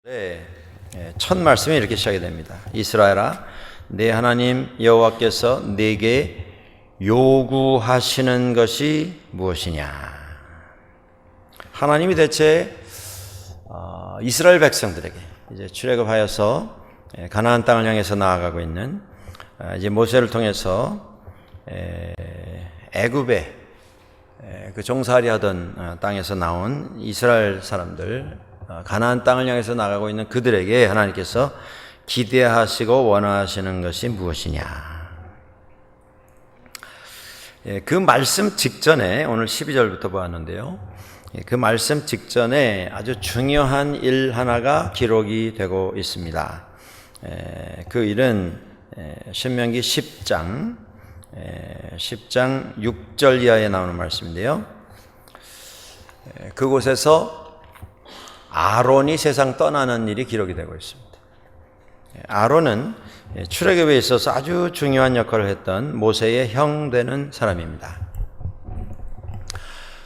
네, 첫 말씀이 이렇게 시작이 됩니다. 이스라엘아, 내 하나님 여호와께서 네게 요구하시는 것이 무엇이냐? 하나님이 대체 이스라엘 백성들에게 이제 출애굽하여서 가나안 땅을 향해서 나아가고 있는 이제 모세를 통해서 애굽의 그 종살이 하던 땅에서 나온 이스라엘 사람들, 가나안 땅을 향해서 나가고 있는 그들에게 하나님께서 기대하시고 원하시는 것이 무엇이냐? 그 말씀 직전에 오늘 12절부터 보았는데요. 그 말씀 직전에 아주 중요한 일 하나가 기록이 되고 있습니다. 그 일은 신명기 10장 6절 이하에 나오는 말씀인데요. 그곳에서 아론이 세상 떠나는 일이 기록이 되고 있습니다. 아론은 출애굽에 있어서 아주 중요한 역할을 했던 모세의 형 되는 사람입니다.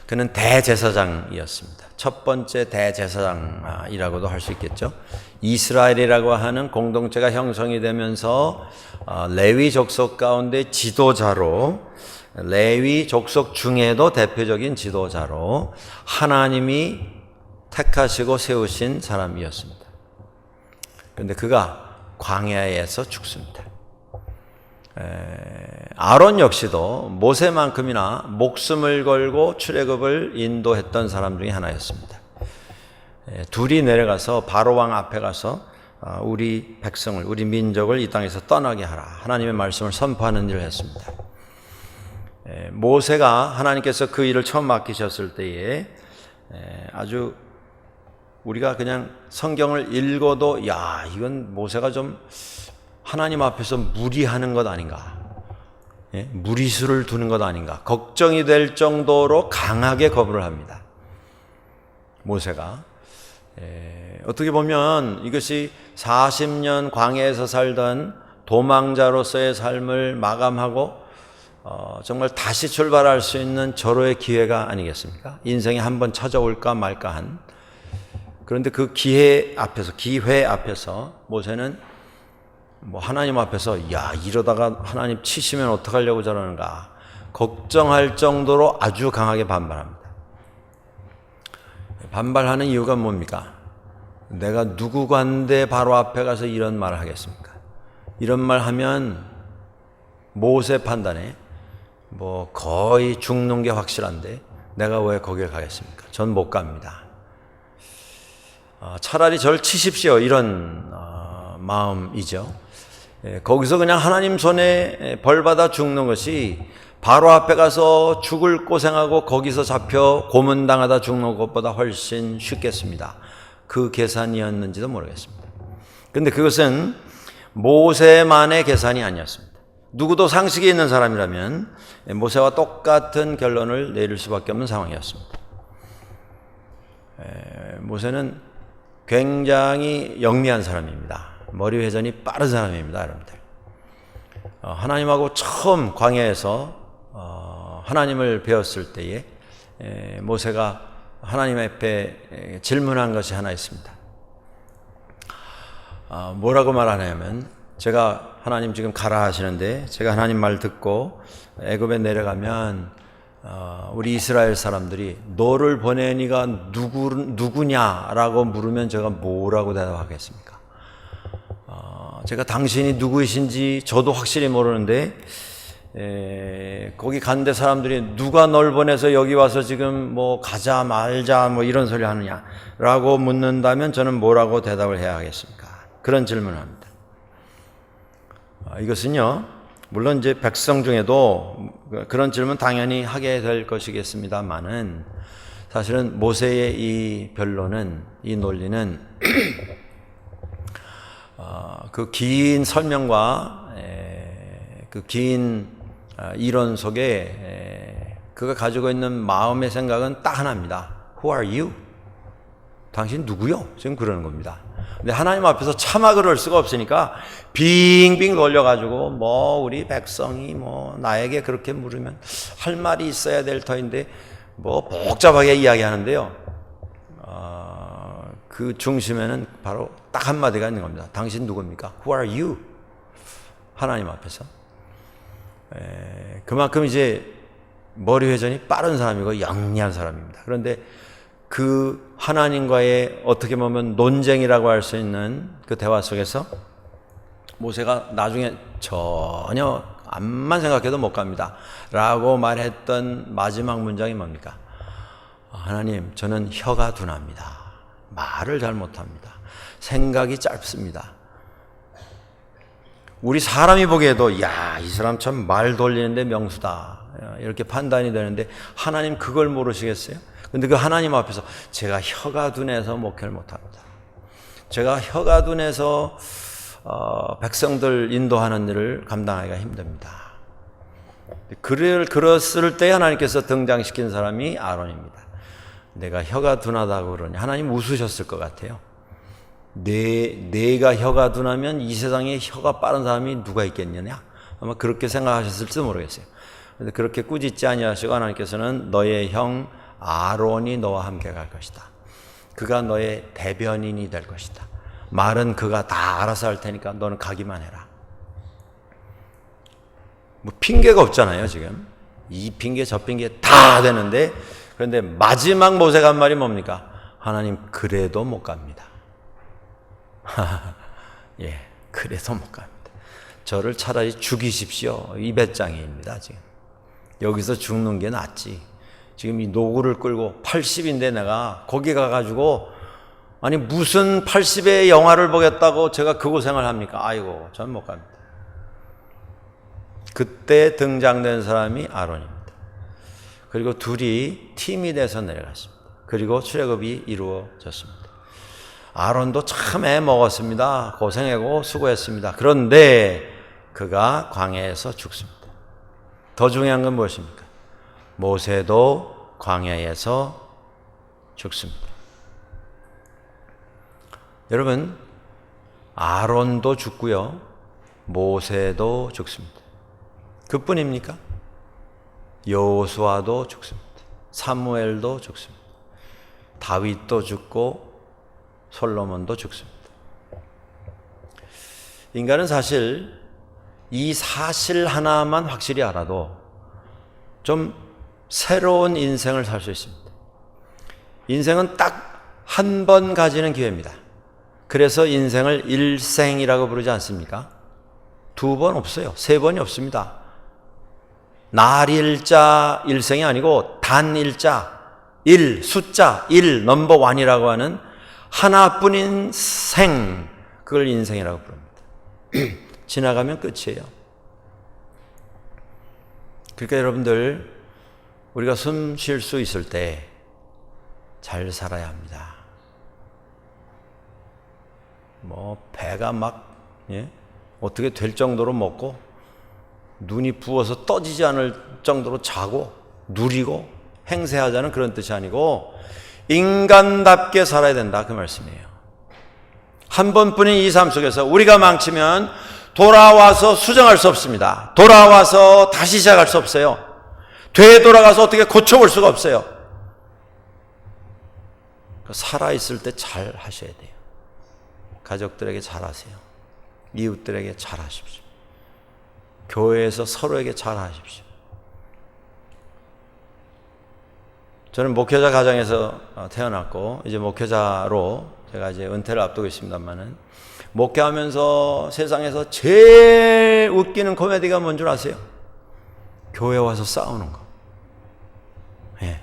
그는 대제사장이었습니다. 첫 번째 대제사장이라고도 할 수 있겠죠. 이스라엘이라고 하는 공동체가 형성이 되면서 레위 족속 가운데 지도자로, 레위 족속 중에도 대표적인 지도자로 하나님이 택하시고 세우신 사람이었습니다. 그런데 그가 광야에서 죽습니다. 아론 역시도 모세만큼이나 목숨을 걸고 출애굽을 인도했던 사람 중에 하나였습니다. 둘이 내려가서 바로 왕 앞에 가서 우리 백성을, 우리 민족을 이 땅에서 떠나게 하라, 하나님의 말씀을 선포하는 일을 했습니다. 모세가 하나님께서 그 일을 처음 맡기셨을 때에 아주 우리가 그냥 성경을 읽어도 야, 이건 모세가 좀 하나님 앞에서 무리하는 것 아닌가, 무리수를 두는 것 아닌가 걱정이 될 정도로 강하게 거부를 합니다. 모세가 어떻게 보면 이것이 40년 광야에서 살던 도망자로서의 삶을 마감하고 정말 다시 출발할 수 있는 절호의 기회가 아니겠습니까? 인생에 한번 찾아올까 말까 한. 그런데 그 기회 앞에서 모세는 하나님 앞에서 야, 이러다가 하나님 치시면 어떡하려고 저러는가 걱정할 정도로 아주 강하게 반발합니다. 반발하는 이유가 뭡니까? 내가 누구간데 바로 앞에 가서 이런 말을 하겠습니까? 이런 말 하면 모세 판단에 거의 죽는 게 확실한데 내가 왜 거기를 가겠습니까? 전 못 갑니다. 차라리 저를 치십시오, 이런 마음이죠. 거기서 그냥 하나님 손에 벌받아 죽는 것이 바로 앞에 가서 죽을 고생하고 거기서 잡혀 고문당하다 죽는 것보다 훨씬 쉽겠습니다. 그 계산이었는지도 모르겠습니다. 그런데 그것은 모세만의 계산이 아니었습니다. 누구도 상식이 있는 사람이라면 모세와 똑같은 결론을 내릴 수밖에 없는 상황이었습니다. 모세는 굉장히 영리한 사람입니다. 머리 회전이 빠른 사람입니다, 여러분들. 하나님하고 처음 광야에서 하나님을 배웠을 때에 모세가 하나님 앞에 질문한 것이 하나 있습니다. 뭐라고 말하냐면, 제가 하나님 지금 가라 하시는데 제가 하나님 말 듣고 애굽에 내려가면 우리 이스라엘 사람들이 너를 보낸 이가 누구냐라고 물으면 제가 뭐라고 대답하겠습니까? 제가 당신이 누구이신지 저도 확실히 모르는데 거기 간데 사람들이 누가 널 보내서 여기 와서 지금 가자 말자 이런 소리 하느냐라고 묻는다면 저는 뭐라고 대답을 해야 하겠습니까? 그런 질문을 합니다. 이것은요, 물론 이제 백성 중에도 그런 질문 당연히 하게 될 것이겠습니다만은, 사실은 모세의 이 변론은, 이 논리는 그 긴 설명과 그 긴 이론 속에 그가 가지고 있는 마음의 생각은 딱 하나입니다. Who are you? 당신 누구요? 지금 그러는 겁니다. 근데 하나님 앞에서 차마 그럴 수가 없으니까 빙빙 돌려가지고 우리 백성이 나에게 그렇게 물으면 할 말이 있어야 될 터인데 복잡하게 이야기하는데요. 그 중심에는 바로 딱 한마디가 있는 겁니다. 당신 누굽니까? Who are you? 하나님 앞에서. 그만큼 이제 머리 회전이 빠른 사람이고 영리한 사람입니다. 그런데 그 하나님과의 어떻게 보면 논쟁이라고 할 수 있는 그 대화 속에서 모세가 나중에 전혀 암만 생각해도 못 갑니다 라고 말했던 마지막 문장이 뭡니까? 하나님, 저는 혀가 둔합니다. 말을 잘 못합니다. 생각이 짧습니다. 우리 사람이 보기에도 야, 이 사람 참 말 돌리는데 명수다 이렇게 판단이 되는데 하나님 그걸 모르시겠어요? 근데 그 하나님 앞에서 제가 혀가 둔해서 목회를 못합니다. 제가 혀가 둔해서 백성들 인도하는 일을 감당하기가 힘듭니다. 그랬을 때 하나님께서 등장시킨 사람이 아론입니다. 내가 혀가 둔하다고 그러니 하나님 웃으셨을 것 같아요. 내가 혀가 둔하면 이 세상에 혀가 빠른 사람이 누가 있겠느냐? 아마 그렇게 생각하셨을지도 모르겠어요. 그런데 그렇게 꾸짖지 아니하시고 하나님께서는 너의 형 아론이 너와 함께 갈 것이다. 그가 너의 대변인이 될 것이다. 말은 그가 다 알아서 할 테니까 너는 가기만 해라. 뭐 핑계가 없잖아요, 지금. 이 핑계 저 핑계 다 되는데, 그런데 마지막 모세가 한 말이 뭡니까? 하나님, 그래도 못 갑니다. 예, 그래도 못 갑니다. 저를 차라리 죽이십시오. 이 배짱이입니다, 지금. 여기서 죽는 게 낫지. 지금 이 노구를 끌고 80인데 내가 거기 가가지고 아니 무슨 80의 영화를 보겠다고 제가 그 고생을 합니까? 아이고, 전 못 갑니다. 그때 등장된 사람이 아론입니다. 그리고 둘이 팀이 돼서 내려갔습니다. 그리고 출애굽이 이루어졌습니다. 아론도 참 애 먹었습니다. 고생하고 수고했습니다. 그런데 그가 광야에서 죽습니다. 더 중요한 건 무엇입니까? 모세도 광야에서 죽습니다. 여러분, 아론도 죽고요, 모세도 죽습니다. 그뿐입니까? 여호수아도 죽습니다. 사무엘도 죽습니다. 다윗도 죽고 솔로몬도 죽습니다. 인간은 사실 이 사실 하나만 확실히 알아도 좀 새로운 인생을 살 수 있습니다. 인생은 딱 한 번 가지는 기회입니다. 그래서 인생을 일생이라고 부르지 않습니까? 두 번 없어요. 세 번이 없습니다. 날일자 일생이 아니고 단일자, 일, 숫자, 일, 넘버 원이라고 하는 하나뿐인 생, 그걸 인생이라고 부릅니다. 지나가면 끝이에요. 그러니까 여러분들, 우리가 숨 쉴 수 있을 때 잘 살아야 합니다. 뭐 배가 막 어떻게 될 정도로 먹고 눈이 부어서 떠지지 않을 정도로 자고 누리고 행세하자는 그런 뜻이 아니고 인간답게 살아야 된다, 그 말씀이에요. 한 번뿐인 이 삶 속에서 우리가 망치면 돌아와서 수정할 수 없습니다. 돌아와서 다시 시작할 수 없어요. 되돌아가서 어떻게 고쳐볼 수가 없어요. 살아있을 때 잘 하셔야 돼요. 가족들에게 잘하세요. 이웃들에게 잘하십시오. 교회에서 서로에게 잘하십시오. 저는 목회자 가정에서 태어났고 이제 목회자로 제가 이제 은퇴를 앞두고 있습니다만은, 목회하면서 세상에서 제일 웃기는 코미디가 뭔 줄 아세요? 교회 와서 싸우는 거. 예.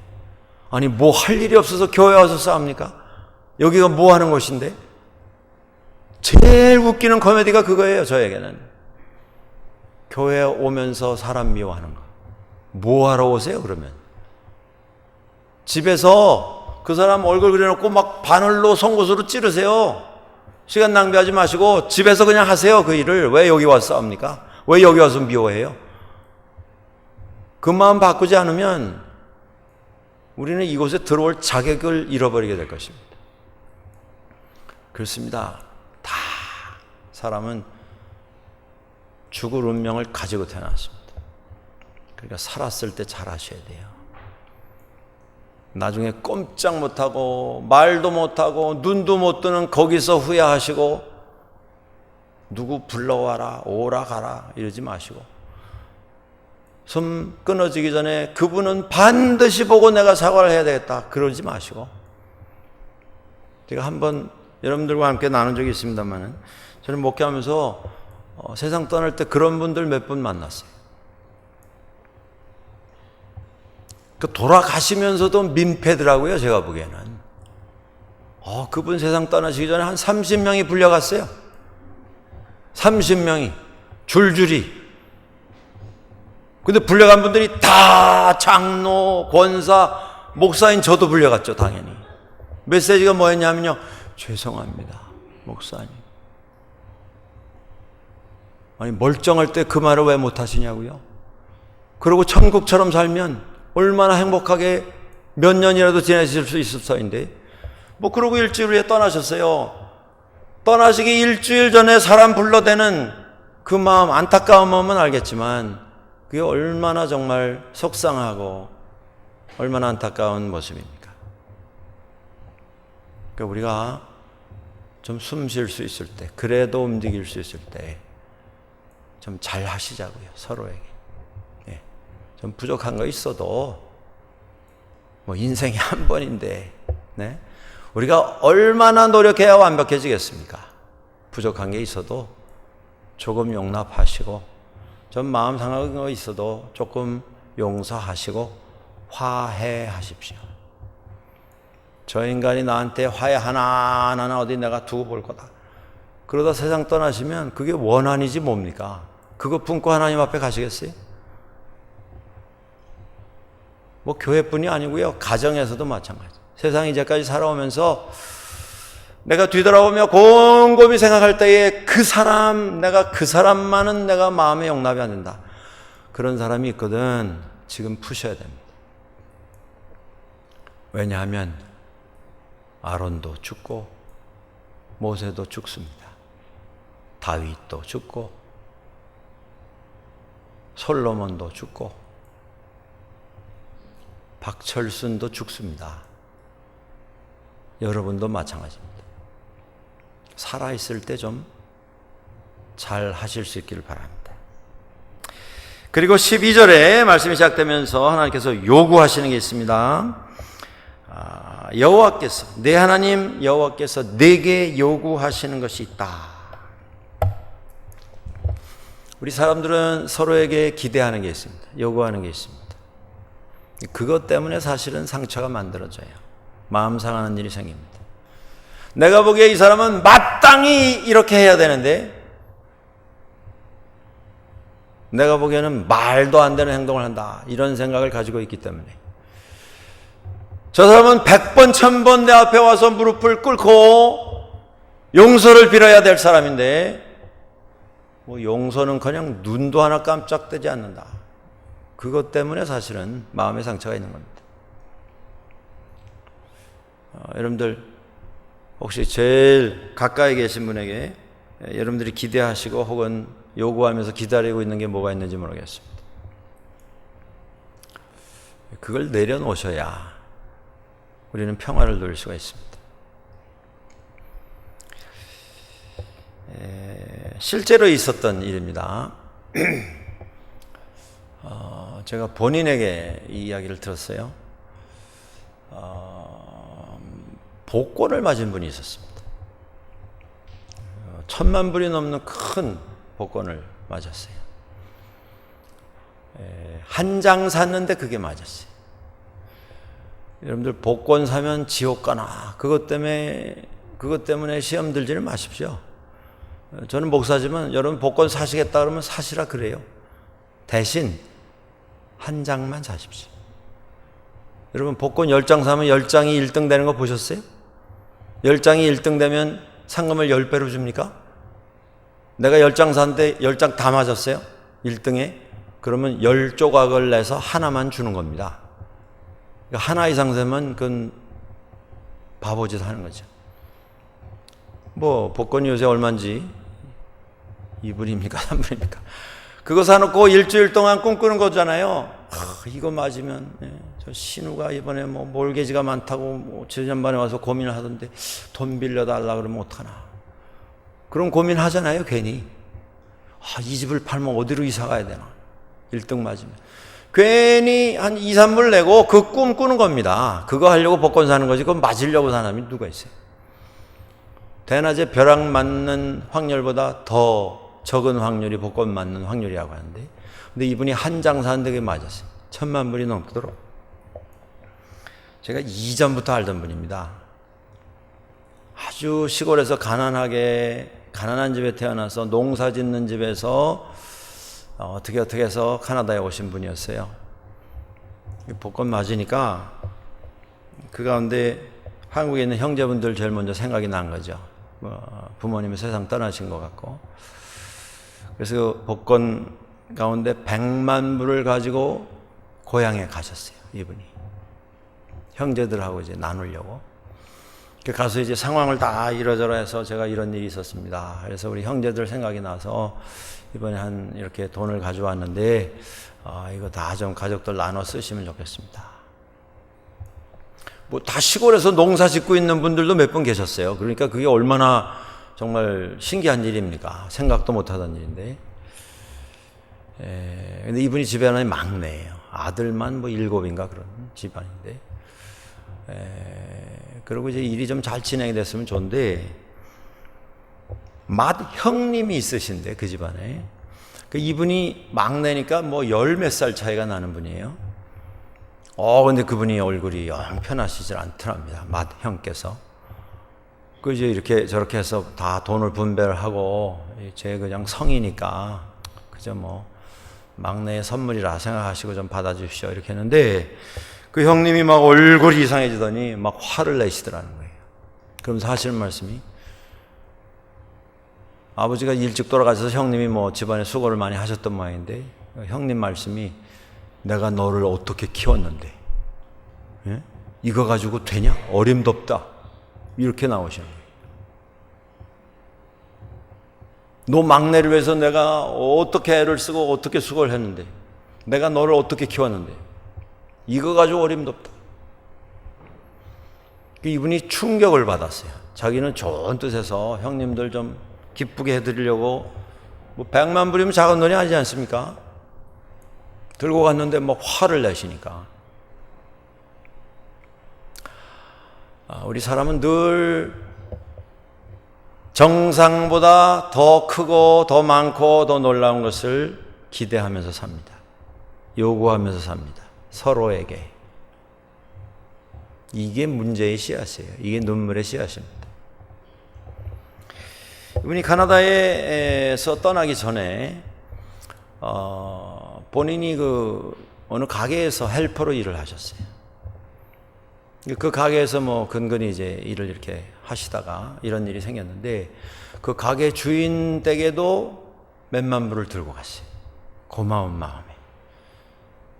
아니 뭐 할 일이 없어서 교회 와서 싸웁니까? 여기가 뭐 하는 곳인데? 제일 웃기는 코미디가 그거예요, 저에게는. 교회 오면서 사람 미워하는 거. 뭐 하러 오세요, 그러면? 집에서 그 사람 얼굴 그려놓고 막 바늘로 송곳으로 찌르세요. 시간 낭비하지 마시고 집에서 그냥 하세요, 그 일을. 왜 여기 와서 싸웁니까? 왜 여기 와서 미워해요? 그 마음 바꾸지 않으면 우리는 이곳에 들어올 자격을 잃어버리게 될 것입니다. 그렇습니다. 다 사람은 죽을 운명을 가지고 태어났습니다. 그러니까 살았을 때 잘 하셔야 돼요. 나중에 꼼짝 못하고 말도 못하고 눈도 못 뜨는 거기서 후회하시고 누구 불러와라 오라 가라 이러지 마시고 숨 끊어지기 전에 그분은 반드시 보고 내가 사과를 해야 되겠다 그러지 마시고, 제가 한번 여러분들과 함께 나눈 적이 있습니다만 저는 목회하면서 세상 떠날 때 그런 분들 몇 분 만났어요. 그 돌아가시면서도 민폐더라고요. 제가 보기에는 그분 세상 떠나시기 전에 한 30명이 불려갔어요. 30명이 줄줄이. 근데 불려간 분들이 다 장로, 권사, 목사인 저도 불려갔죠. 당연히. 메시지가 뭐였냐면요, 죄송합니다 목사님. 아니 멀쩡할 때 그 말을 왜 못하시냐고요. 그리고 천국처럼 살면 얼마나 행복하게 몇 년이라도 지내실 수 있을 터인데, 그러고 일주일 후에 떠나셨어요. 떠나시기 일주일 전에 사람 불러대는 그 마음, 안타까운 마음은 알겠지만 그게 얼마나 정말 속상하고 얼마나 안타까운 모습입니까? 그러니까 우리가 좀 숨 쉴 수 있을 때, 그래도 움직일 수 있을 때 좀 잘 하시자고요, 서로에게. 예. 좀 부족한 거 있어도 인생이 한 번인데, 네? 우리가 얼마나 노력해야 완벽해지겠습니까? 부족한 게 있어도 조금 용납하시고, 좀 마음 상한 거 있어도 조금 용서하시고 화해하십시오. 저 인간이 나한테 화해 하나하나 어디 내가 두고 볼 거다. 그러다 세상 떠나시면 그게 원한이지 뭡니까? 그거 품고 하나님 앞에 가시겠어요? 교회뿐이 아니고요, 가정에서도 마찬가지. 세상 이제까지 살아오면서 내가 뒤돌아보며 곰곰이 생각할 때에 내가 그 사람만은 내가 마음에 용납이 안 된다. 그런 사람이 있거든. 지금 푸셔야 됩니다. 왜냐하면 아론도 죽고 모세도 죽습니다. 다윗도 죽고 솔로몬도 죽고 박철순도 죽습니다. 여러분도 마찬가지입니다. 살아있을 때 좀 잘 하실 수 있기를 바랍니다. 그리고 12절에 말씀이 시작되면서 하나님께서 요구하시는 게 있습니다. 여호와께서, 내 하나님 여호와께서 내게 요구하시는 것이 있다. 우리 사람들은 서로에게 기대하는 게 있습니다. 요구하는 게 있습니다. 그것 때문에 사실은 상처가 만들어져요. 마음 상하는 일이 생깁니다. 내가 보기에 이 사람은 마땅히 이렇게 해야 되는데, 내가 보기에는 말도 안 되는 행동을 한다, 이런 생각을 가지고 있기 때문에 저 사람은 100번 1000번 내 앞에 와서 무릎을 꿇고 용서를 빌어야 될 사람인데 용서는커녕 눈도 하나 깜짝대지 않는다. 그것 때문에 사실은 마음의 상처가 있는 겁니다. 여러분들 혹시 제일 가까이 계신 분에게 여러분들이 기대하시고 혹은 요구하면서 기다리고 있는 게 뭐가 있는지 모르겠습니다. 그걸 내려놓으셔야 우리는 평화를 누릴 수가 있습니다. 실제로 있었던 일입니다. 제가 본인에게 이 이야기를 들었어요. 복권을 맞은 분이 있었습니다. 1000만 불이 넘는 큰 복권을 맞았어요. 한 장 샀는데 그게 맞았어요. 여러분들 복권 사면 지옥 가나, 그것 때문에 시험 들지는 마십시오. 저는 목사지만 여러분 복권 사시겠다 그러면 사시라 그래요. 대신 한 장만 사십시오. 여러분 복권 10장 사면 10장이 1등 되는 거 보셨어요? 10장이 1등 되면 상금을 10배로 줍니까? 내가 10장 샀는데 10장 다 맞았어요? 1등에? 그러면 10조각을 내서 하나만 주는 겁니다. 그러니까 하나 이상 되면 그건 바보짓 하는 거죠. 복권이 요새 얼마인지 2불입니까? 3불입니까? 그거 사놓고 일주일 동안 꿈꾸는 거잖아요. 이거 맞으면 저 신우가 이번에 뭐 몰개지가 많다고 뭐 지난번에 와서 고민을 하던데 돈 빌려달라 그러면 어떡하나. 그럼 고민하잖아요, 괜히. 이 집을 팔면 어디로 이사 가야 되나. 1등 맞으면. 괜히 한 2, 3불 내고 그 꿈 꾸는 겁니다. 그거 하려고 복권 사는 거지. 그거 맞으려고 사는 사람이 누가 있어요? 대낮에 벼락 맞는 확률보다 더 적은 확률이 복권 맞는 확률이라고 하는데, 근데 이분이 한 장 사는데 그게 맞았어요. 1,000만 불이 넘도록. 제가 이전부터 알던 분입니다. 아주 시골에서 가난한 집에 태어나서 농사 짓는 집에서 어떻게 해서 카나다에 오신 분이었어요. 복권 맞으니까 그 가운데 한국에 있는 형제분들 제일 먼저 생각이 난 거죠. 부모님이 세상 떠나신 것 같고. 그래서 복권 가운데 100만 불을 가지고 고향에 가셨어요, 이분이. 형제들하고 이제 나누려고. 가서 이제 상황을 다 이러저러해서 제가 이런 일이 있었습니다. 그래서 우리 형제들 생각이 나서 이번에 이렇게 돈을 가져왔는데, 이거 다 좀 가족들 나눠 쓰시면 좋겠습니다. 뭐 다 시골에서 농사 짓고 있는 분들도 몇 분 계셨어요. 그러니까 그게 얼마나 정말 신기한 일입니까? 생각도 못 하던 일인데. 근데 이분이 집안의 막내예요. 아들만 뭐 7인가 그런 집안인데. 그리고 이제 일이 좀 잘 진행이 됐으면 좋은데, 맏형님이 있으신데, 그 집안에. 이분이 막내니까 뭐 열 몇 살 차이가 나는 분이에요. 근데 그분이 얼굴이 영 편하시질 않더랍니다. 맏형께서. 이제 이렇게 저렇게 해서 다 돈을 분배를 하고, 제 그냥 성이니까, 그저 뭐, 막내의 선물이라 생각하시고 좀 받아주십시오. 이렇게 했는데, 그 형님이 막 얼굴이 이상해지더니 막 화를 내시더라는 거예요. 그러면서 하시는 말씀이, 아버지가 일찍 돌아가셔서 형님이 뭐 집안에 수고를 많이 하셨던 모양인데, 형님 말씀이, 내가 너를 어떻게 키웠는데, 예? 이거 가지고 되냐? 어림도 없다. 이렇게 나오시는 거예요. 너 막내를 위해서 내가 어떻게 애를 쓰고 어떻게 수고를 했는데, 내가 너를 어떻게 키웠는데, 이거 가지고 어림도 없다. 이분이 충격을 받았어요. 자기는 좋은 뜻에서 형님들 좀 기쁘게 해드리려고, 뭐 100만 불이면 작은 돈이 아니지 않습니까? 들고 갔는데 뭐 화를 내시니까. 우리 사람은 늘 정상보다 더 크고 더 많고 더 놀라운 것을 기대하면서 삽니다. 요구하면서 삽니다. 서로에게. 이게 문제의 씨앗이에요. 이게 눈물의 씨앗입니다. 이분이 카나다에서 떠나기 전에 본인이 어느 가게에서 헬퍼로 일을 하셨어요. 그 가게에서 뭐 근근히 이제 일을 이렇게 하시다가 이런 일이 생겼는데, 그 가게 주인 댁에도 몇만 불을 들고 갔어요. 고마운 마음에.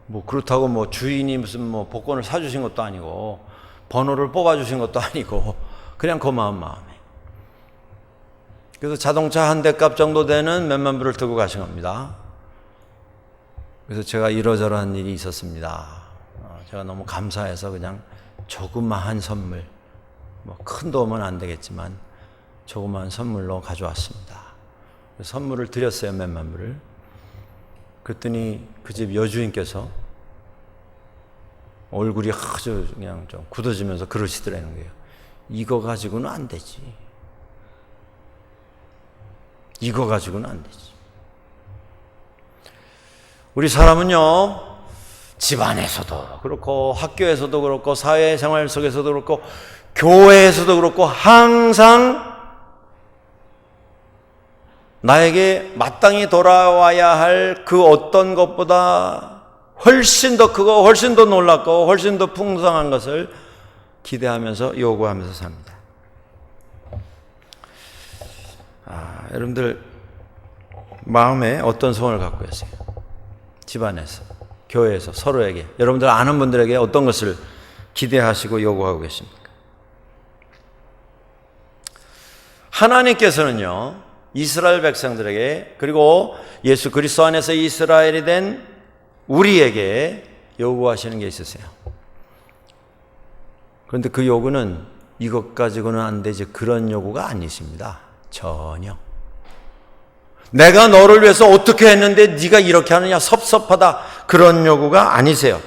뭐 그렇다고 뭐 주인이 무슨 뭐 복권을 사주신 것도 아니고 번호를 뽑아주신 것도 아니고 그냥 고마운 마음에. 그래서 자동차 한 대 값 정도 되는 몇만 불을 들고 가신 겁니다. 그래서 제가 이러저러한 일이 있었습니다. 제가 너무 감사해서 그냥 조그마한 선물, 뭐 큰 도움은 안 되겠지만 조그마한 선물로 가져왔습니다. 선물을 드렸어요, 몇만 불을. 그랬더니 그 집 여주인께서 얼굴이 아주 그냥 좀 굳어지면서 그러시더라는 거예요. 이거 가지고는 안 되지. 이거 가지고는 안 되지. 우리 사람은요, 집안에서도 그렇고 학교에서도 그렇고 사회생활 속에서도 그렇고 교회에서도 그렇고 항상 나에게 마땅히 돌아와야 할 그 어떤 것보다 훨씬 더 크고 훨씬 더 놀랍고 훨씬 더 풍성한 것을 기대하면서 요구하면서 삽니다. 여러분들 마음에 어떤 소원을 갖고 계세요? 집안에서, 교회에서, 서로에게, 여러분들 아는 분들에게 어떤 것을 기대하시고 요구하고 계십니까? 하나님께서는요, 이스라엘 백성들에게, 그리고 예수 그리스도 안에서 이스라엘이 된 우리에게 요구하시는 게 있으세요. 그런데 그 요구는 이것 가지고는 안 되지, 그런 요구가 아니십니다. 전혀. 내가 너를 위해서 어떻게 했는데 네가 이렇게 하느냐, 섭섭하다, 그런 요구가 아니세요.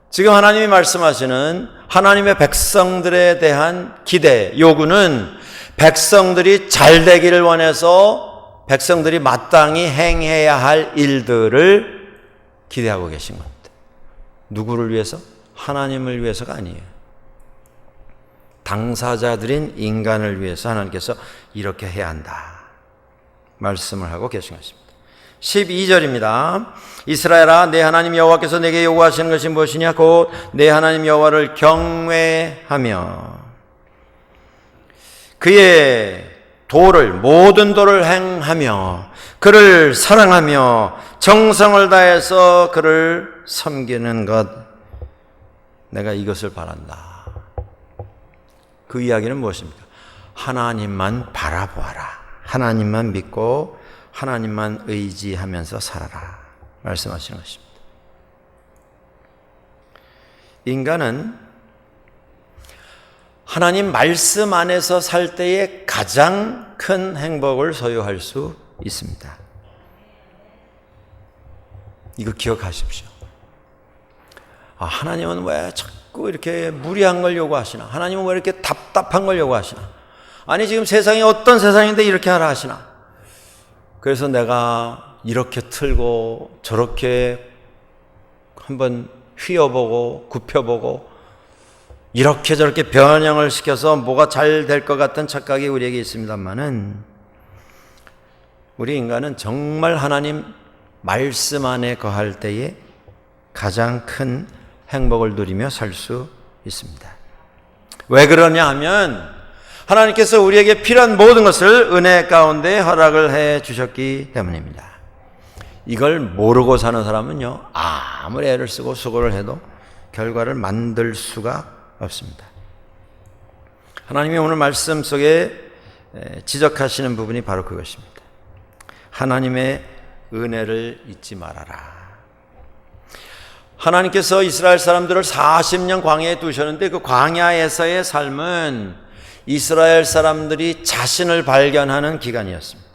지금 하나님이 말씀하시는 하나님의 백성들에 대한 기대, 요구는 백성들이 잘 되기를 원해서 백성들이 마땅히 행해야 할 일들을 기대하고 계신 겁니다. 누구를 위해서? 하나님을 위해서가 아니에요. 당사자들인 인간을 위해서 하나님께서 이렇게 해야 한다 말씀을 하고 계신 것입니다. 12절입니다. 이스라엘아, 내 하나님 여호와께서 내게 요구하시는 것이 무엇이냐? 곧 내 하나님 여호와를 경외하며 그의 도를, 모든 도를 행하며 그를 사랑하며 정성을 다해서 그를 섬기는 것, 내가 이것을 바란다. 그 이야기는 무엇입니까? 하나님만 바라보아라. 하나님만 믿고 하나님만 의지하면서 살아라 말씀하시는 것입니다. 인간은 하나님 말씀 안에서 살 때에 가장 큰 행복을 소유할 수 있습니다. 이거 기억하십시오. 하나님은 왜 자꾸 이렇게 무리한 걸 요구하시나? 하나님은 왜 이렇게 답답한 걸 요구하시나? 아니, 지금 세상이 어떤 세상인데 이렇게 하라 하시나? 그래서 내가 이렇게 틀고 저렇게 한번 휘어보고 굽혀보고 이렇게 저렇게 변형을 시켜서 뭐가 잘 될 것 같은 착각이 우리에게 있습니다만은, 우리 인간은 정말 하나님 말씀 안에 거할 때에 가장 큰 행복을 누리며 살 수 있습니다. 왜 그러냐 하면 하나님께서 우리에게 필요한 모든 것을 은혜 가운데 허락을 해 주셨기 때문입니다. 이걸 모르고 사는 사람은요, 아무리 애를 쓰고 수고를 해도 결과를 만들 수가 없습니다. 하나님이 오늘 말씀 속에 지적하시는 부분이 바로 그것입니다. 하나님의 은혜를 잊지 말아라. 하나님께서 이스라엘 사람들을 40년 광야에 두셨는데 그 광야에서의 삶은 이스라엘 사람들이 자신을 발견하는 기간이었습니다.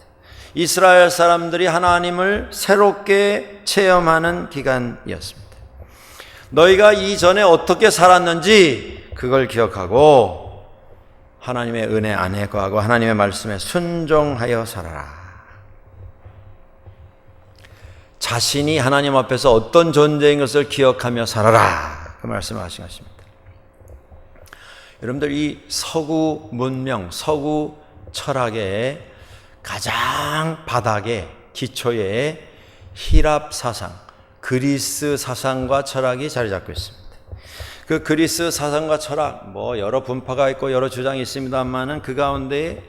이스라엘 사람들이 하나님을 새롭게 체험하는 기간이었습니다. 너희가 이전에 어떻게 살았는지 그걸 기억하고 하나님의 은혜 안에 거하고 하나님의 말씀에 순종하여 살아라. 자신이 하나님 앞에서 어떤 존재인 것을 기억하며 살아라, 그 말씀을 하신 것입니다. 여러분들, 이 서구 문명, 서구 철학의 가장 바닥에, 기초에 히랍 사상, 그리스 사상과 철학이 자리 잡고 있습니다. 그 그리스 사상과 철학, 여러 분파가 있고 여러 주장이 있습니다만은 그 가운데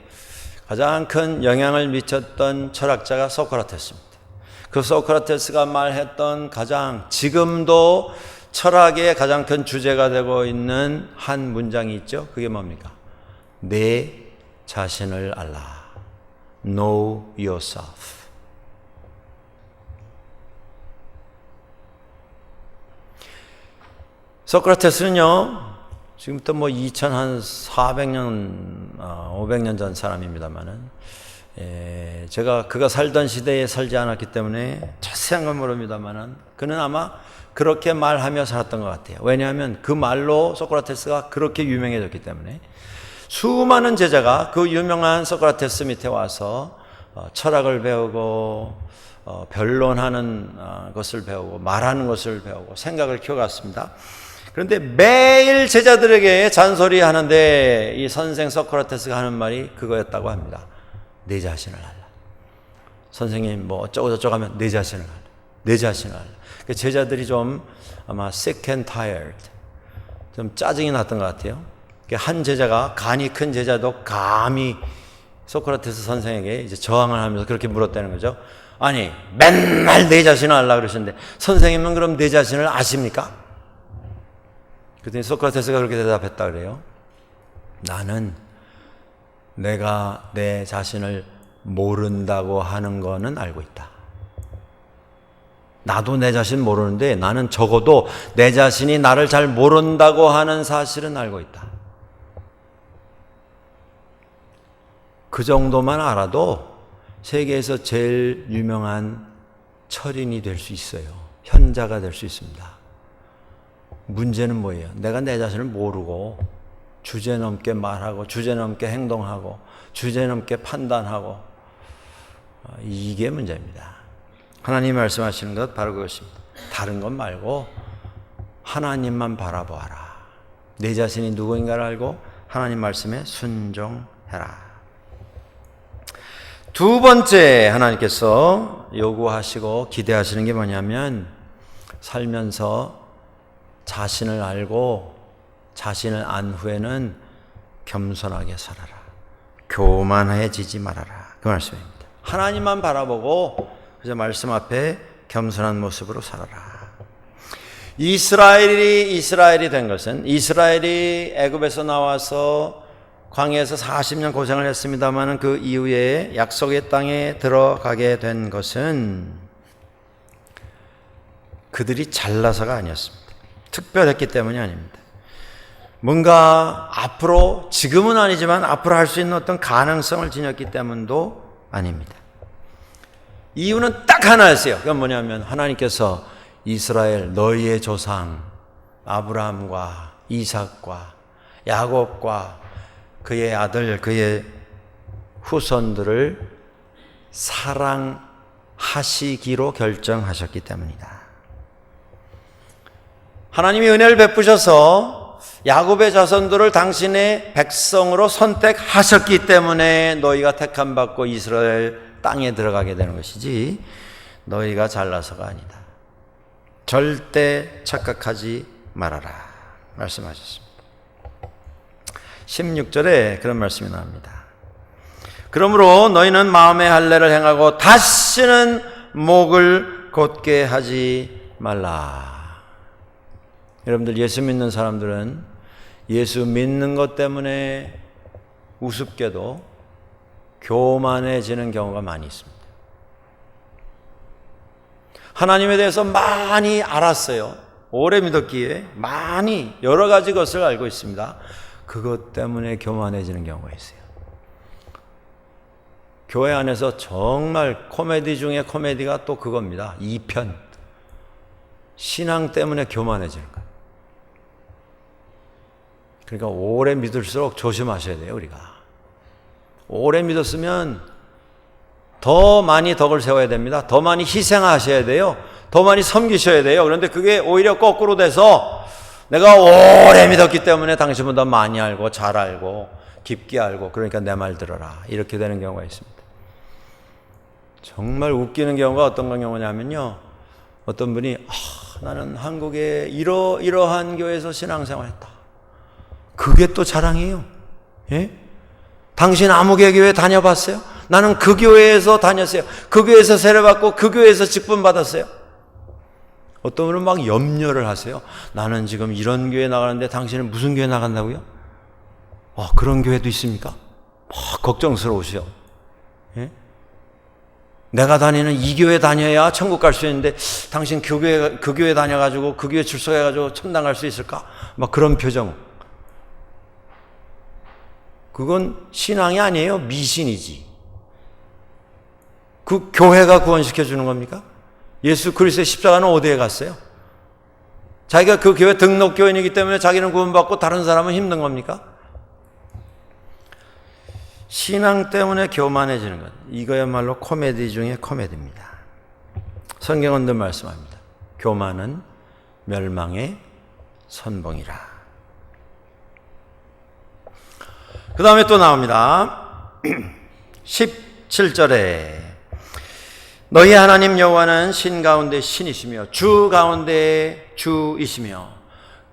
가장 큰 영향을 미쳤던 철학자가 소크라테스입니다. 그 소크라테스가 말했던 지금도 철학의 가장 큰 주제가 되고 있는 한 문장이 있죠. 그게 뭡니까? 내 자신을 알라. Know yourself. 소크라테스는요, 지금부터 2400년, 500년 전 사람입니다만은, 제가 그가 살던 시대에 살지 않았기 때문에 자세한 건 모릅니다만은, 그는 아마 그렇게 말하며 살았던 것 같아요. 왜냐하면 그 말로 소크라테스가 그렇게 유명해졌기 때문에 수많은 제자가 그 유명한 소크라테스 밑에 와서 철학을 배우고 변론하는 것을 배우고 말하는 것을 배우고 생각을 키워갔습니다. 그런데 매일 제자들에게 잔소리하는데 이 선생 소크라테스가 하는 말이 그거였다고 합니다. 내 자신을 알라. 선생님 어쩌고 저쩌고 하면 내 자신을 알라. 내 자신을 알라. 그 제자들이 좀 아마 sick and tired, 좀 짜증이 났던 것 같아요. 한 제자가, 간이 큰 제자도 감히 소크라테스 선생에게 이제 저항을 하면서 그렇게 물었다는 거죠. 아니, 맨날 내 자신을 알라 그러시는데 선생님은 그럼 내 자신을 아십니까? 그랬더니 소크라테스가 그렇게 대답했다 그래요. 나는 내가 내 자신을 모른다고 하는 거는 알고 있다. 나도 내 자신 모르는데 나는 적어도 내 자신이 나를 잘 모른다고 하는 사실은 알고 있다. 그 정도만 알아도 세계에서 제일 유명한 철인이 될 수 있어요. 현자가 될 수 있습니다. 문제는 뭐예요? 내가 내 자신을 모르고 주제넘게 말하고 주제넘게 행동하고 주제넘게 판단하고, 이게 문제입니다. 하나님이 말씀하시는 것 바로 그것입니다. 다른 것 말고 하나님만 바라보아라. 내 자신이 누구인가를 알고 하나님 말씀에 순종해라. 두 번째 하나님께서 요구하시고 기대하시는 게 뭐냐면, 살면서 자신을 알고 자신을 안 후에는 겸손하게 살아라. 교만해지지 말아라. 그 말씀입니다. 하나님만 바라보고 그저 말씀 앞에 겸손한 모습으로 살아라. 이스라엘이 된 것은, 이스라엘이 애굽에서 나와서 광야에서 40년 고생을 했습니다만 그 이후에 약속의 땅에 들어가게 된 것은 그들이 잘나서가 아니었습니다. 특별했기 때문이 아닙니다. 뭔가 앞으로, 지금은 아니지만 앞으로 할 수 있는 어떤 가능성을 지녔기 때문도 아닙니다. 이유는 딱 하나였어요. 그건 뭐냐면, 하나님께서 이스라엘 너희의 조상 아브라함과 이삭과 야곱과 그의 아들, 그의 후손들을 사랑하시기로 결정하셨기 때문이다. 하나님이 은혜를 베푸셔서 야곱의 자손들을 당신의 백성으로 선택하셨기 때문에 너희가 택함받고 이스라엘 땅에 들어가게 되는 것이지, 너희가 잘나서가 아니다. 절대 착각하지 말아라 말씀하셨습니다. 16절에 그런 말씀이 나옵니다. 그러므로 너희는 마음의 할례를 행하고 다시는 목을 곧게 하지 말라. 여러분들, 예수 믿는 사람들은 예수 믿는 것 때문에 우습게도 교만해지는 경우가 많이 있습니다. 하나님에 대해서 많이 알았어요. 오래 믿었기에 많이 여러 가지 것을 알고 있습니다. 그것 때문에 교만해지는 경우가 있어요. 교회 안에서 정말 코미디 중에 코미디가 또 그겁니다. 2편. 신앙 때문에 교만해지는 거예요. 그러니까 오래 믿을수록 조심하셔야 돼요, 우리가. 오래 믿었으면 더 많이 덕을 세워야 됩니다. 더 많이 희생하셔야 돼요. 더 많이 섬기셔야 돼요. 그런데 그게 오히려 거꾸로 돼서, 내가 오래 믿었기 때문에 당신보다 많이 알고 잘 알고 깊게 알고, 그러니까 내 말 들어라, 이렇게 되는 경우가 있습니다. 정말 웃기는 경우가 어떤 경우냐면요, 어떤 분이 나는 한국에 이러한 교회에서 신앙생활했다. 그게 또 자랑이에요. 예? 당신 아무개 교회 다녀봤어요? 나는 그 교회에서 다녔어요. 그 교회에서 세례받고 그 교회에서 직분 받았어요. 어떤 분은 막 염려를 하세요. 나는 지금 이런 교회 나가는데 당신은 무슨 교회 나간다고요? 그런 교회도 있습니까? 걱정스러우시죠. 예? 내가 다니는 이 교회 다녀야 천국 갈 수 있는데 당신 그 교회 다녀가지고 그 교회 출석해가지고 천당 갈 수 있을까? 막 그런 표정. 그건 신앙이 아니에요. 미신이지. 그 교회가 구원시켜 주는 겁니까? 예수 그리스도의 십자가는 어디에 갔어요? 자기가 그 교회 등록교인이기 때문에 자기는 구원받고 다른 사람은 힘든 겁니까? 신앙 때문에 교만해지는 것, 이거야말로 코미디 중에 코미디입니다. 성경은 늘 말씀합니다. 교만은 멸망의 선봉이라. 그 다음에 또 나옵니다. 17절에 너희 하나님 여호와는 신 가운데 신이시며 주 가운데 주이시며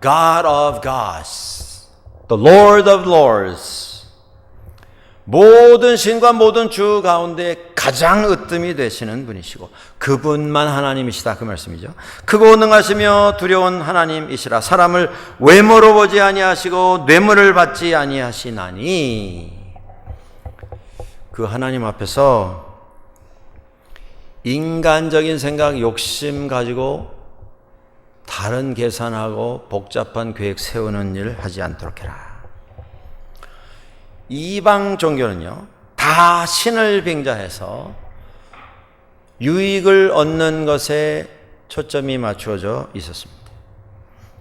God of gods, the Lord of lords, 모든 신과 모든 주 가운데 가장 으뜸이 되시는 분이시고 그분만 하나님이시다, 그 말씀이죠. 크고 능하시며 두려운 하나님이시라. 사람을 외모로 보지 아니하시고 뇌물을 받지 아니하시나니. 그 하나님 앞에서 인간적인 생각, 욕심 가지고 다른 계산하고 복잡한 계획 세우는 일을 하지 않도록 해라. 이방 종교는요, 다 신을 빙자해서 유익을 얻는 것에 초점이 맞추어져 있었습니다.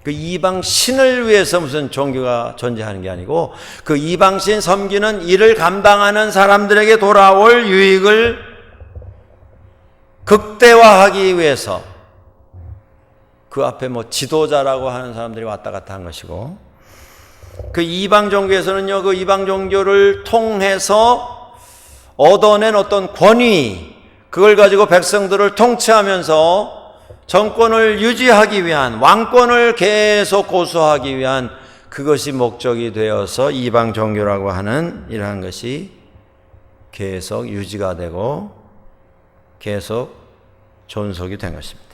그 이방 신을 위해서 무슨 종교가 존재하는 게 아니고 그 이방 신 섬기는 일을 감당하는 사람들에게 돌아올 유익을 극대화하기 위해서 그 앞에 뭐 지도자라고 하는 사람들이 왔다 갔다 한 것이고, 그 이방 종교에서는요, 그 이방 종교를 통해서 얻어낸 어떤 권위, 그걸 가지고 백성들을 통치하면서 정권을 유지하기 위한, 왕권을 계속 고수하기 위한 그것이 목적이 되어서 이방 종교라고 하는 이러한 것이 계속 유지가 되고 계속 존속이 된 것입니다.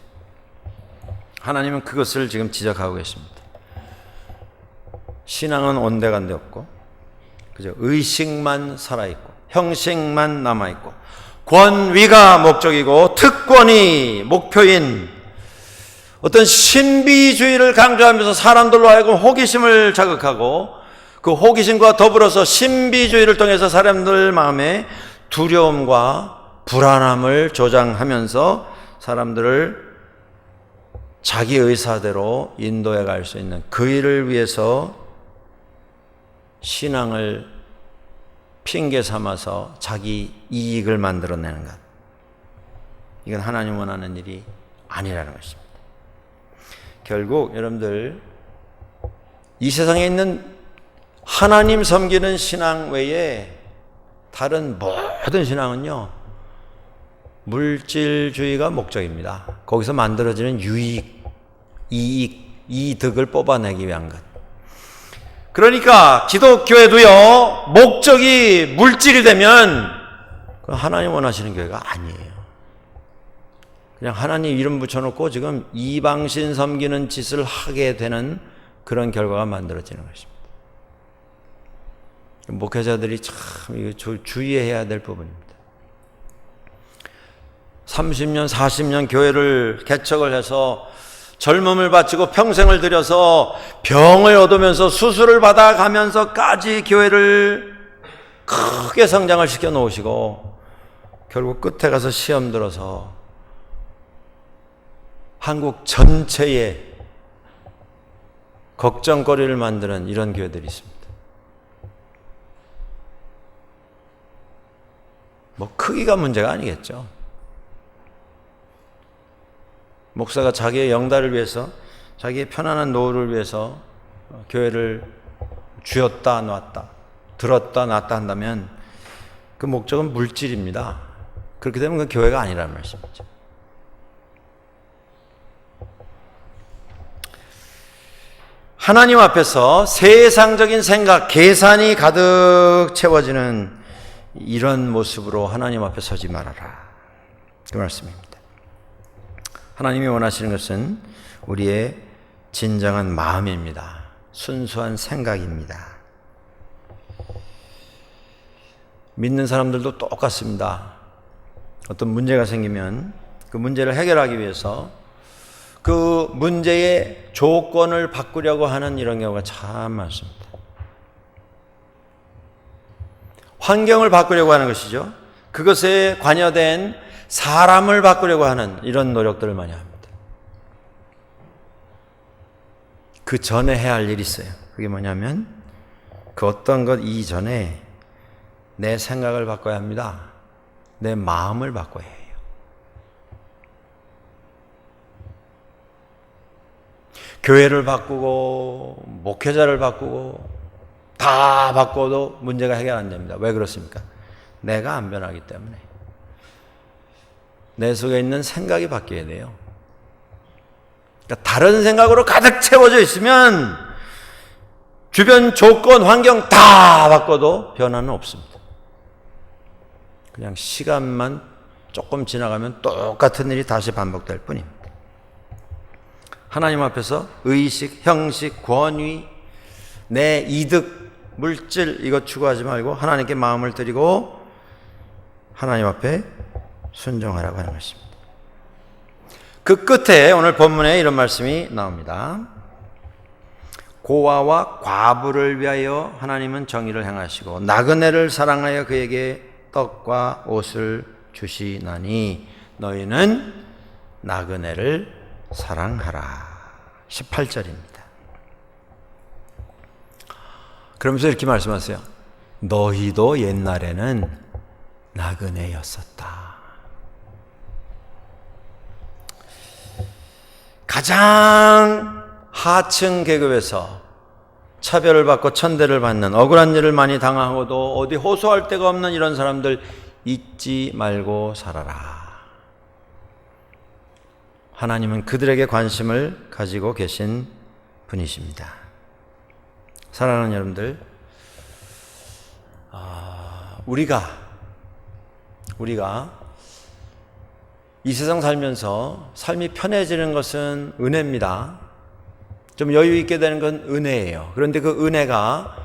하나님은 그것을 지금 지적하고 계십니다. 신앙은 온데간데 없고, 그죠? 의식만 살아있고, 형식만 남아있고, 권위가 목적이고, 특권이 목표인 어떤 신비주의를 강조하면서 사람들로 하여금 호기심을 자극하고, 그 호기심과 더불어서 신비주의를 통해서 사람들 마음에 두려움과 불안함을 조장하면서 사람들을 자기 의사대로 인도해 갈 수 있는 그 일을 위해서 신앙을 핑계 삼아서 자기 이익을 만들어내는 것, 이건 하나님 원하는 일이 아니라는 것입니다. 결국 여러분들, 이 세상에 있는 하나님 섬기는 신앙 외에 다른 모든 신앙은요, 물질주의가 목적입니다. 거기서 만들어지는 유익, 이익, 이득을 뽑아내기 위한 것. 그러니까 기독교에도요, 목적이 물질이 되면 하나님 원하시는 교회가 아니에요. 그냥 하나님 이름 붙여놓고 지금 이방신 섬기는 짓을 하게 되는 그런 결과가 만들어지는 것입니다. 목회자들이 참 주의해야 될 부분입니다. 30년, 40년 교회를 개척을 해서 젊음을 바치고 평생을 들여서 병을 얻으면서 수술을 받아가면서까지 교회를 크게 성장을 시켜 놓으시고 결국 끝에 가서 시험 들어서 한국 전체에 걱정거리를 만드는 이런 교회들이 있습니다. 뭐 크기가 문제가 아니겠죠. 목사가 자기의 영달을 위해서, 자기의 편안한 노후를 위해서 교회를 쥐었다 놨다, 들었다 놨다 한다면 그 목적은 물질입니다. 그렇게 되면 그 교회가 아니라는 말씀이죠. 하나님 앞에서 세상적인 생각, 계산이 가득 채워지는 이런 모습으로 하나님 앞에 서지 말아라, 그 말씀입니다. 하나님이 원하시는 것은 우리의 진정한 마음입니다. 순수한 생각입니다. 믿는 사람들도 똑같습니다. 어떤 문제가 생기면 그 문제를 해결하기 위해서 그 문제의 조건을 바꾸려고 하는 이런 경우가 참 많습니다. 환경을 바꾸려고 하는 것이죠. 그것에 관여된 사람을 바꾸려고 하는 이런 노력들을 많이 합니다. 그 전에 해야 할 일이 있어요. 그게 뭐냐면 그 어떤 것 이전에 내 생각을 바꿔야 합니다. 내 마음을 바꿔야 해요. 교회를 바꾸고 목회자를 바꾸고 다 바꿔도 문제가 해결 안 됩니다. 왜 그렇습니까? 내가 안 변하기 때문에. 내 속에 있는 생각이 바뀌어야 돼요. 그러니까 다른 생각으로 가득 채워져 있으면 주변 조건, 환경 다 바꿔도 변화는 없습니다. 그냥 시간만 조금 지나가면 똑같은 일이 다시 반복될 뿐입니다. 하나님 앞에서 의식, 형식, 권위, 내 이득, 물질 이것 추구하지 말고 하나님께 마음을 드리고 하나님 앞에 순종하라고 하는 것입니다. 그 끝에 오늘 본문에 이런 말씀이 나옵니다. 고아와 과부를 위하여 하나님은 정의를 행하시고 나그네를 사랑하여 그에게 떡과 옷을 주시나니 너희는 나그네를 사랑하라. 18절입니다. 그러면서 이렇게 말씀하세요. 너희도 옛날에는 나그네였었다. 가장 하층 계급에서 차별을 받고 천대를 받는 억울한 일을 많이 당하고도 어디 호소할 데가 없는 이런 사람들 잊지 말고 살아라. 하나님은 그들에게 관심을 가지고 계신 분이십니다. 사랑하는 여러분들, 우리가 이 세상 살면서 삶이 편해지는 것은 은혜입니다. 좀 여유 있게 되는 건 은혜예요. 그런데 그 은혜가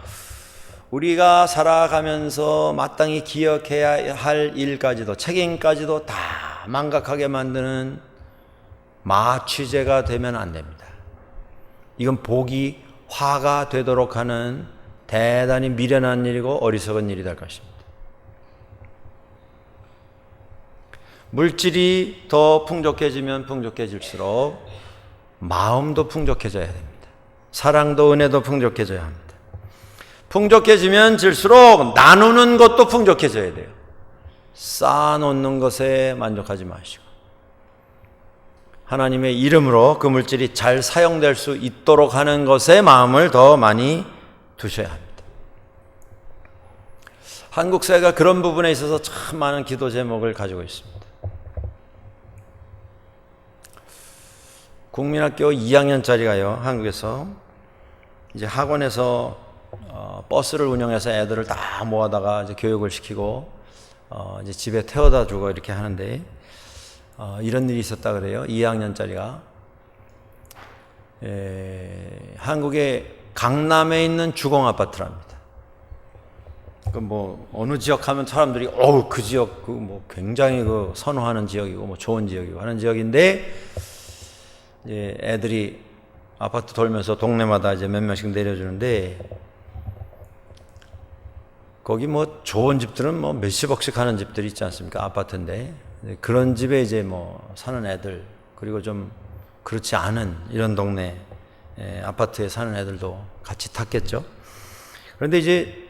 우리가 살아가면서 마땅히 기억해야 할 일까지도, 책임까지도 다 망각하게 만드는 마취제가 되면 안 됩니다. 이건 복이 화가 되도록 하는 대단히 미련한 일이고 어리석은 일이 될 것입니다. 물질이 더 풍족해지면 풍족해질수록 마음도 풍족해져야 됩니다. 사랑도 은혜도 풍족해져야 합니다. 풍족해지면 질수록 나누는 것도 풍족해져야 돼요. 쌓아놓는 것에 만족하지 마시고 하나님의 이름으로 그 물질이 잘 사용될 수 있도록 하는 것에 마음을 더 많이 두셔야 합니다. 한국 사회가 그런 부분에 있어서 참 많은 기도 제목을 가지고 있습니다. 국민학교 2학년짜리가요, 한국에서 이제 학원에서 버스를 운영해서 애들을 다 모아다가 이제 교육을 시키고 이제 집에 태워다 주고 이렇게 하는데 이런 일이 있었다 그래요. 2학년짜리가 한국의 강남에 있는 주공 아파트랍니다. 그 뭐 어느 지역 하면 사람들이 그 지역 그 뭐 굉장히 그 선호하는 지역이고 뭐 좋은 지역이고 하는 지역인데 이제 애들이 아파트 돌면서 동네마다 이제 몇 명씩 내려주는데 거기 뭐 좋은 집들은 뭐 몇십억씩 하는 집들이 있지 않습니까? 아파트인데 그런 집에 이제 뭐 사는 애들 그리고 좀 그렇지 않은 이런 동네 아파트에 사는 애들도 같이 탔겠죠. 그런데 이제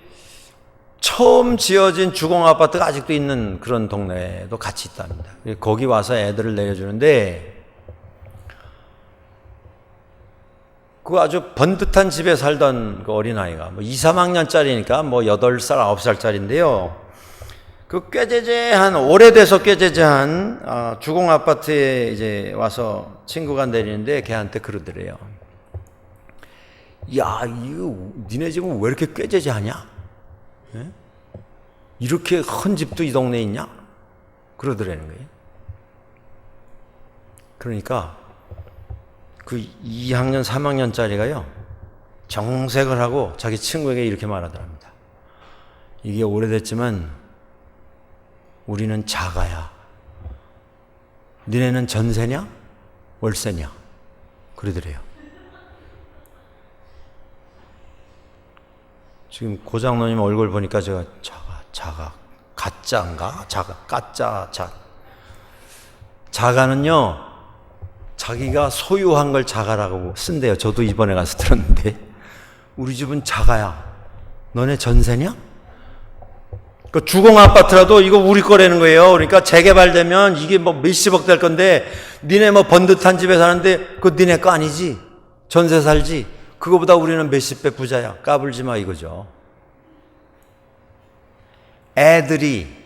처음 지어진 주공 아파트가 아직도 있는 그런 동네도 같이 있답니다. 거기 와서 애들을 내려주는데 그 아주 번듯한 집에 살던 그 어린아이가 뭐 2, 3학년짜리니까 뭐 8살, 9살짜리인데요. 그 꾀재재한, 오래돼서 꾀재재한 주공 아파트에 이제 와서 친구가 내리는데 걔한테 그러더래요. 야, 이거 니네 집은 왜 이렇게 꾀재재하냐? 예? 이렇게 큰 집도 이 동네에 있냐? 그러더라는 거예요. 그러니까 그 2학년, 3학년짜리가요, 정색을 하고 자기 친구에게 이렇게 말하더랍니다. 이게 오래됐지만 우리는 자가야. 니네는 전세냐? 월세냐? 그러더래요. 지금 고장노님 얼굴 보니까 제가 자가, 가짜인가? 자가는요, 자기가 소유한 걸 자가라고 쓴대요. 저도 이번에 가서 들었는데. 우리 집은 자가야. 너네 전세냐? 그 주공 아파트라도 이거 우리 거라는 거예요. 그러니까 재개발되면 이게 뭐 몇십억 될 건데 니네 뭐 번듯한 집에 사는데 그거 니네 거 아니지? 전세 살지? 그거보다 우리는 몇십 배 부자야. 까불지 마 이거죠. 애들이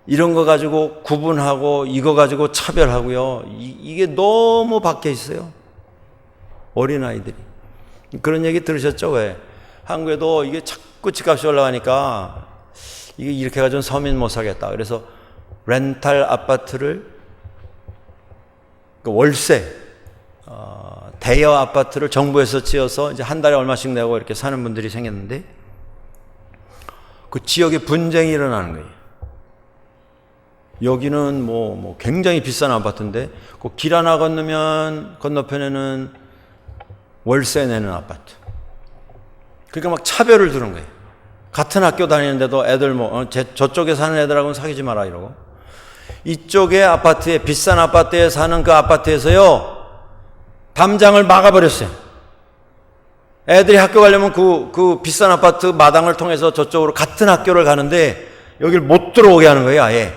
이런 거 가지고 구분하고 이거 가지고 차별하고요. 이게 너무 밖에 있어요. 어린아이들이. 그런 얘기 들으셨죠? 왜? 한국에도 이게 자꾸 집값이 올라가니까 이게 이렇게 해가지고 서민 못 사겠다. 그래서 렌탈 아파트를 월세 대여 아파트를 정부에서 지어서 이제 한 달에 얼마씩 내고 이렇게 사는 분들이 생겼는데 그 지역에 분쟁이 일어나는 거예요. 여기는 뭐 굉장히 비싼 아파트인데 그 길 하나 건너면 건너편에는 월세 내는 아파트. 그러니까 막 차별을 두는 거예요. 같은 학교 다니는데도 애들 저쪽에 사는 애들하고는 사귀지 마라 이러고, 이쪽에 아파트에, 비싼 아파트에 사는 그 아파트에서요 담장을 막아버렸어요. 애들이 학교 가려면 그 비싼 아파트 마당을 통해서 저쪽으로 같은 학교를 가는데 여길 못 들어오게 하는 거예요. 아예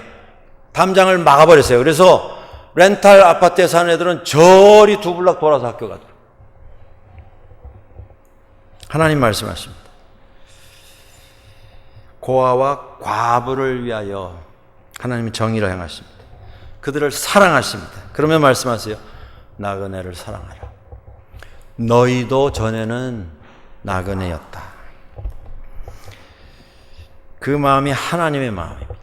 담장을 막아버렸어요. 그래서 렌탈 아파트에 사는 애들은 저리 두 블락 돌아서 학교 가더라고요. 하나님 말씀하십니다. 고아와 과부를 위하여 하나님이 정의를 행하십니다. 그들을 사랑하십니다. 그러면 말씀하세요. 나그네를 사랑하라. 너희도 전에는 나그네였다. 그 마음이 하나님의 마음입니다.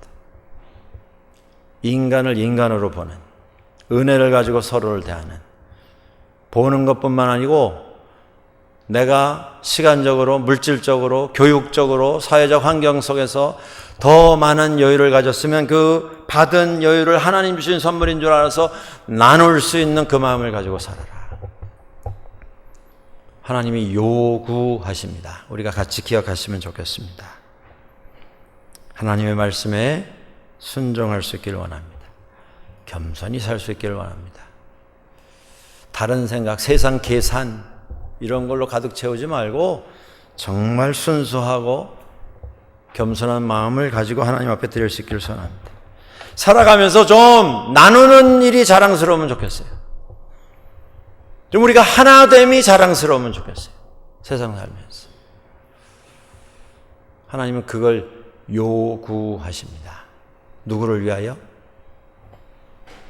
인간을 인간으로 보는, 은혜를 가지고 서로를 대하는, 보는 것뿐만 아니고 내가 시간적으로, 물질적으로, 교육적으로, 사회적 환경 속에서 더 많은 여유를 가졌으면 그 받은 여유를 하나님 주신 선물인 줄 알아서 나눌 수 있는 그 마음을 가지고 살아라. 하나님이 요구하십니다. 우리가 같이 기억하시면 좋겠습니다. 하나님의 말씀에 순종할 수 있기를 원합니다. 겸손히 살 수 있기를 원합니다. 다른 생각, 세상 계산 이런 걸로 가득 채우지 말고 정말 순수하고 겸손한 마음을 가지고 하나님 앞에 드릴 수 있기를 소원합니다. 살아가면서 좀 나누는 일이 자랑스러우면 좋겠어요. 좀 우리가 하나됨이 자랑스러우면 좋겠어요. 세상 살면서. 하나님은 그걸 요구하십니다. 누구를 위하여?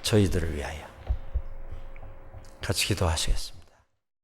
저희들을 위하여. 같이 기도하시겠습니다.